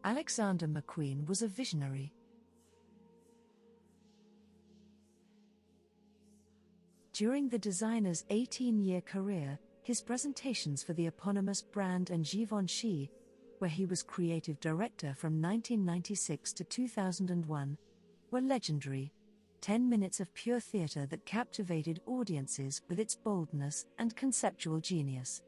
Alexander McQueen was a visionary. During the designer's 18-year career, his presentations for the eponymous brand and Givenchy, where he was creative director from 1996 to 2001, were legendary. 10 minutes of pure theatre that captivated audiences with its boldness and conceptual genius.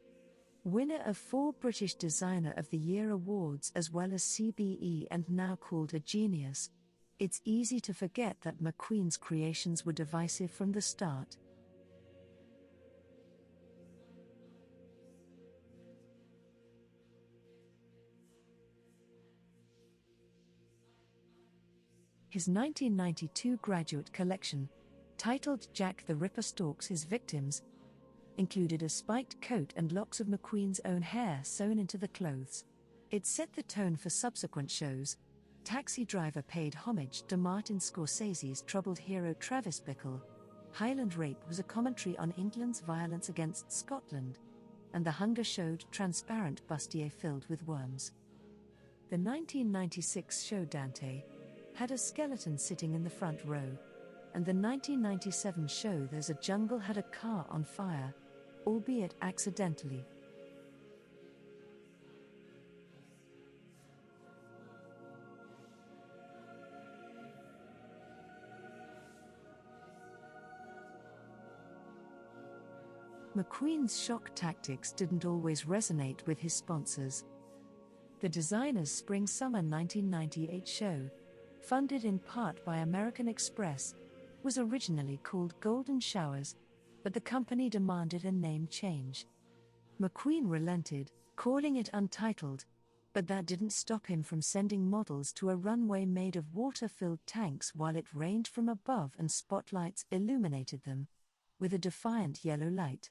Winner of 4 British Designer of the Year awards as well as CBE and now called a genius, it's easy to forget that McQueen's creations were divisive from the start. His 1992 graduate collection, titled Jack the Ripper Stalks His Victims, included a spiked coat and locks of McQueen's own hair sewn into the clothes. It set the tone for subsequent shows. Taxi Driver paid homage to Martin Scorsese's troubled hero Travis Bickle. Highland Rape was a commentary on England's violence against Scotland, and The Hunger showed transparent bustier filled with worms. The 1996 show Dante had a skeleton sitting in the front row, and the 1997 show There's a Jungle had a car on fire, albeit accidentally. McQueen's shock tactics didn't always resonate with his sponsors. The designer's Spring-Summer 1998 show, funded in part by American Express, was originally called Golden Showers, but the company demanded a name change. McQueen relented, calling it Untitled, but that didn't stop him from sending models to a runway made of water-filled tanks while it rained from above and spotlights illuminated them with a defiant yellow light.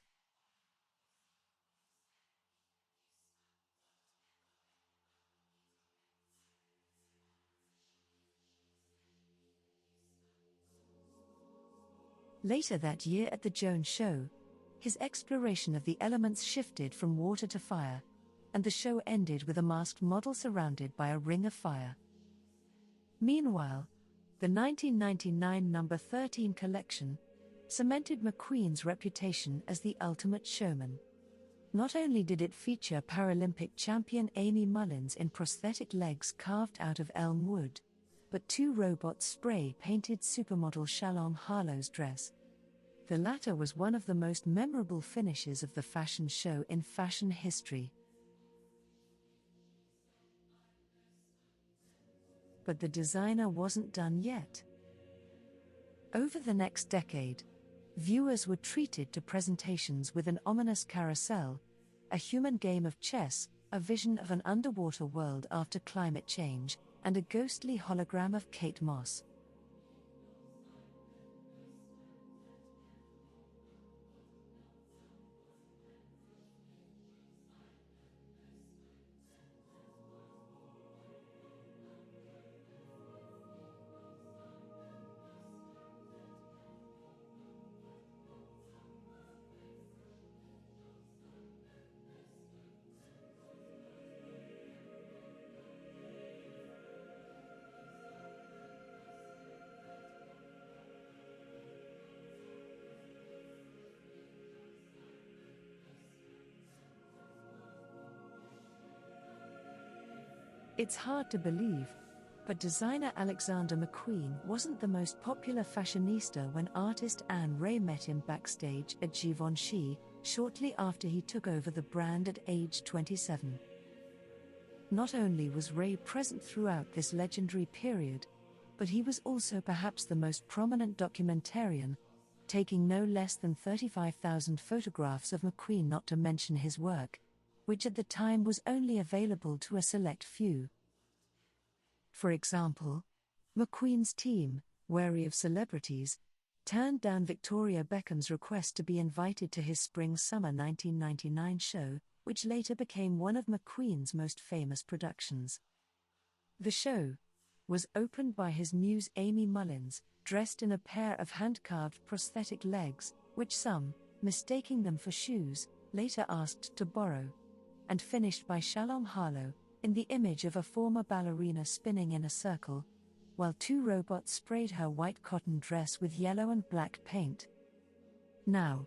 Later that year at the Jones Show, his exploration of the elements shifted from water to fire, and the show ended with a masked model surrounded by a ring of fire. Meanwhile, the 1999 No. 13 collection cemented McQueen's reputation as the ultimate showman. Not only did it feature Paralympic champion Amy Mullins in prosthetic legs carved out of elm wood, but 2 robots spray-painted supermodel Shalom Harlow's dress. The latter was one of the most memorable finishes of the fashion show in fashion history. But the designer wasn't done yet. Over the next decade, viewers were treated to presentations with an ominous carousel, a human game of chess, a vision of an underwater world after climate change, and a ghostly hologram of Kate Moss. It's hard to believe, but designer Alexander McQueen wasn't the most popular fashionista when artist Anne Ray met him backstage at Givenchy, shortly after he took over the brand at age 27. Not only was Ray present throughout this legendary period, but he was also perhaps the most prominent documentarian, taking no less than 35,000 photographs of McQueen, not to mention his work, which at the time was only available to a select few. For example, McQueen's team, wary of celebrities, turned down Victoria Beckham's request to be invited to his Spring-Summer 1999 show, which later became one of McQueen's most famous productions. The show was opened by his muse Amy Mullins, dressed in a pair of hand-carved prosthetic legs, which some, mistaking them for shoes, later asked to borrow, and finished by Shalom Harlow, in the image of a former ballerina spinning in a circle, while two robots sprayed her white cotton dress with yellow and black paint. Now,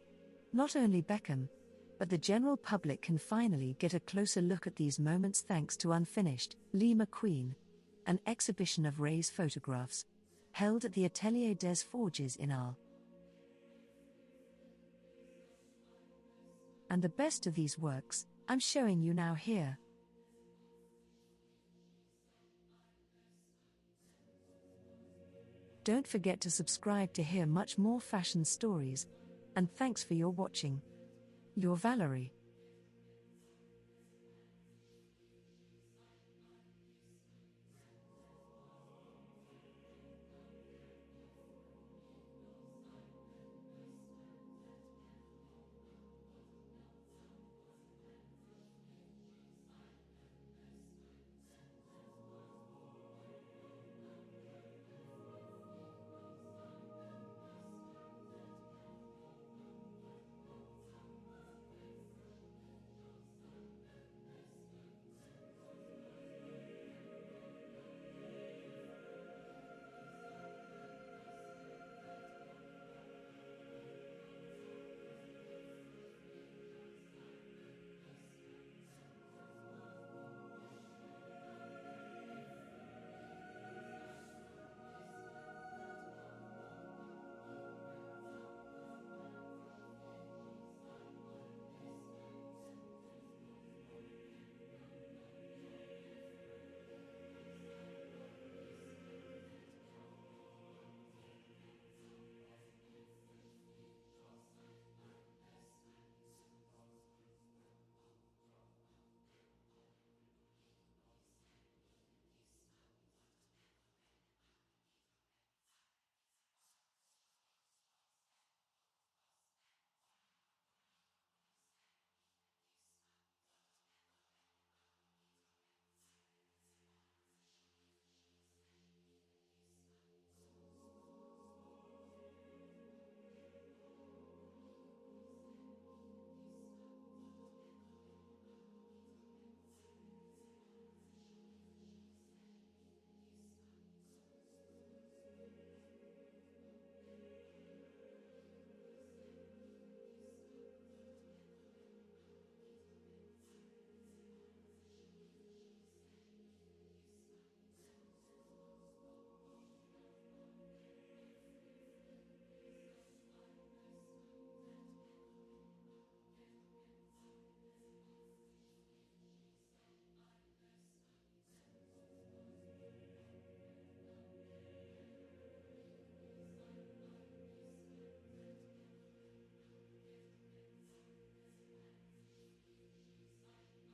not only Beckham, but the general public can finally get a closer look at these moments thanks to Unfinished, Lee McQueen, an exhibition of Ray's photographs, held at the Atelier des Forges in Arles. And the best of these works, I'm showing you now here. Don't forget to subscribe to hear much more fashion stories, and thanks for your watching. Your Valerie.